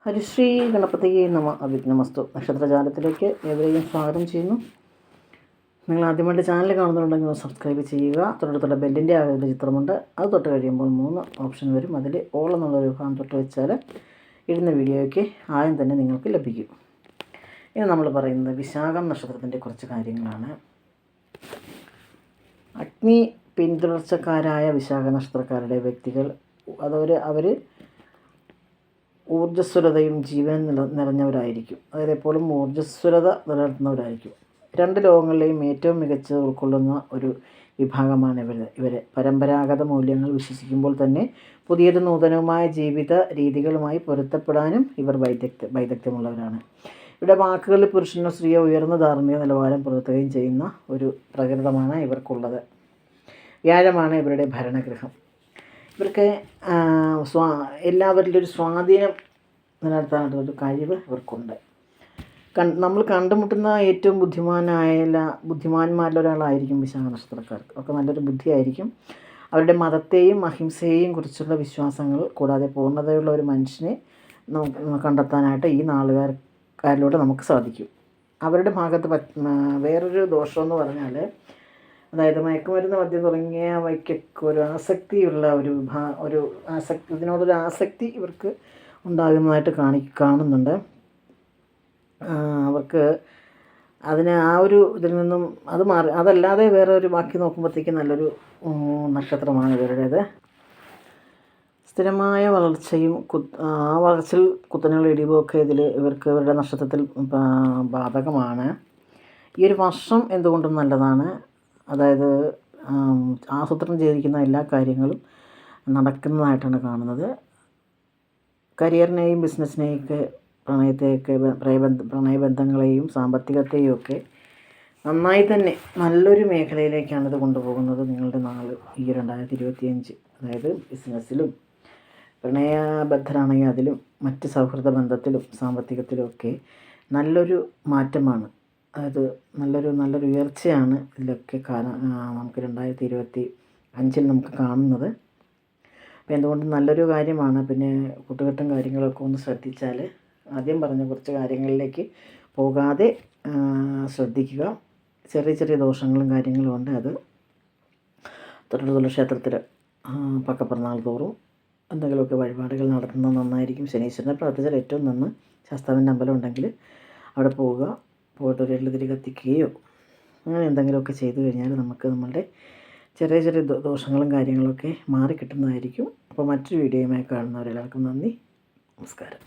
ഹരിശ്രീ ഗണപതിയെ നമസ്തു. നക്ഷത്രജാലത്തിലേക്ക് ഏവരെയും സ്വാഗതം ചെയ്യുന്നു. നിങ്ങൾ ആദ്യമായിട്ട് ചാനൽ കാണുന്നുണ്ടെങ്കിൽ ഒന്ന് സബ്സ്ക്രൈബ് ചെയ്യുക. തൊട്ടടുത്തുള്ള ബെല്ലിൻ്റെ ഒരു ചിത്രമുണ്ട്, അത് തൊട്ട് കഴിയുമ്പോൾ 3 ഓപ്ഷൻ വരും. അതിൽ ഓൾ എന്നുള്ളൊരു ഭാഗം തൊട്ട് വെച്ചാൽ ഇടുന്ന വീഡിയോയ്ക്ക് ആദ്യം തന്നെ നിങ്ങൾക്ക് ലഭിക്കും. ഇനി നമ്മൾ പറയുന്നത് വിശാഖം നക്ഷത്രത്തിൻ്റെ കുറച്ച് കാര്യങ്ങളാണ്. അഗ്നി പിന്തുടർച്ചക്കാരായ വിശാഖ നക്ഷത്രക്കാരുടെ വ്യക്തികൾ അവർ ഊർജ്ജസ്വലതയും ജീവൻ നിറഞ്ഞവരായിരിക്കും. അതായത് എപ്പോഴും ഊർജ്ജസ്വലത നിലനിർത്തുന്നവരായിരിക്കും. 2 ലോകങ്ങളിലെയും ഏറ്റവും മികച്ചത് ഉൾക്കൊള്ളുന്ന ഒരു വിഭാഗമാണ് ഇവർ. പരമ്പരാഗത മൂല്യങ്ങൾ വിശ്വസിക്കുമ്പോൾ തന്നെ പുതിയതും നൂതനവുമായ ജീവിത രീതികളുമായി പൊരുത്തപ്പെടാനും ഇവർ വൈദഗ്ധ്യമുള്ളവരാണ്. ഇവിടെ വാക്കുകളിൽ പുരുഷനോ സ്ത്രീയോ ഉയർന്ന ധാർമ്മിക നിലവാരം പുലർത്തുകയും ചെയ്യുന്ന ഒരു പ്രകൃതമാണ് ഇവർക്കുള്ളത്. വ്യാഴമാണ് ഇവരുടെ ഭരണഗ്രഹം. ഇവർക്ക് എല്ലാവരിലും ഒരു സ്വാധീനം നിലനിർത്താനുള്ളൊരു കഴിവ് ഇവർക്കുണ്ട്. നമ്മൾ കണ്ടുമുട്ടുന്ന ഏറ്റവും ബുദ്ധിമാന്മാരിൽ ഒരാളായിരിക്കും വിശാഖ നക്ഷത്രക്കാർ. ഒക്കെ നല്ലൊരു ബുദ്ധിയായിരിക്കും. അവരുടെ മതത്തെയും അഹിംസയെയും കുറിച്ചുള്ള വിശ്വാസങ്ങൾ കൂടാതെ പൂർണ്ണതയുള്ള ഒരു മനുഷ്യനെ കണ്ടെത്താനായിട്ട് ഈ നാളുകാരിലൂടെ നമുക്ക് സാധിക്കും. അവരുടെ ഭാഗത്ത് വേറൊരു ദോഷമെന്ന് പറഞ്ഞാൽ, അതായത് മയക്കുമരുന്ന്, മദ്യം തുടങ്ങിയവയ്ക്കൊക്കെ ഒരു ആസക്തിയുള്ള ഇതിനോടൊരു ആസക്തി ഇവർക്ക് ഉണ്ടാകുന്നതായിട്ട് കാണുന്നുണ്ട്. അവർക്ക് അതിന് ഇതിൽ നിന്നും അതല്ലാതെ വേറെ ഒരു ബാക്കി നോക്കുമ്പോഴത്തേക്കും നല്ലൊരു നക്ഷത്രമാണ് ഇവരുടേത്. സ്ഥിരമായ വളർച്ചയും വളർച്ചയിൽ കുത്തനെയുള്ള ഇടിവുമൊക്കെ ഇവരുടെ നക്ഷത്രത്തിൽ ബാധകമാണ്. ഈ ഒരു വർഷം എന്തുകൊണ്ടും നല്ലതാണ്. അതായത് ആസൂത്രണം ചെയ്തിരിക്കുന്ന എല്ലാ കാര്യങ്ങളും നടക്കുന്നതായിട്ടാണ് കാണുന്നത്. കരിയറിനെയും ബിസിനസ്സിനെയൊക്കെ പ്രണയബന്ധങ്ങളെയും സാമ്പത്തികത്തെയും ഒക്കെ നന്നായി തന്നെ നല്ലൊരു മേഖലയിലേക്കാണ് ഇത് കൊണ്ടുപോകുന്നത്. നിങ്ങളുടെ നാൾ ഈ 2025, അതായത് ബിസിനസ്സിലും പ്രണയബദ്ധരാണെങ്കിൽ അതിലും മറ്റ് സൗഹൃദ ബന്ധത്തിലും സാമ്പത്തികത്തിലും ഒക്കെ നല്ലൊരു മാറ്റമാണ്. അതായത് നല്ലൊരു ഉയർച്ചയാണ് ഇതിലൊക്കെ നമുക്ക് 2025 നമുക്ക് കാണുന്നത്. അപ്പോൾ എന്തുകൊണ്ടും നല്ലൊരു കാര്യമാണ്. പിന്നെ കൂട്ടുകെട്ടും കാര്യങ്ങളൊക്കെ ഒന്ന് ശ്രദ്ധിച്ചാൽ, ആദ്യം പറഞ്ഞ കുറച്ച് കാര്യങ്ങളിലേക്ക് പോകാതെ ശ്രദ്ധിക്കുക. ചെറിയ ദോഷങ്ങളും കാര്യങ്ങളും ഉണ്ട്. അത് തൊട്ടടുത്തുള്ള ക്ഷേത്രത്തിൽ പക്കപ്പിറന്നാൾ തോറും എന്തെങ്കിലുമൊക്കെ വഴിപാടുകൾ നടത്തുന്നത് നന്നായിരിക്കും. ശനീശ്വരനെ പ്രാർത്ഥിച്ചാൽ ഏറ്റവും നന്ന്. ശാസ്താവിൻ്റെ അമ്പലം ഉണ്ടെങ്കിൽ അവിടെ പോവുക. പോയിട്ട് ഒരു എള്ളുതിരി കത്തിക്കുകയോ അങ്ങനെ എന്തെങ്കിലുമൊക്കെ ചെയ്തു കഴിഞ്ഞാൽ നമുക്ക് നമ്മളുടെ ചെറിയ ദോഷങ്ങളും കാര്യങ്ങളൊക്കെ മാറിക്കിട്ടുന്നതായിരിക്കും. അപ്പോൾ മറ്റൊരു വീഡിയോയുമായി കാണുന്നവരെല്ലാവർക്കും നന്ദി, നമസ്കാരം.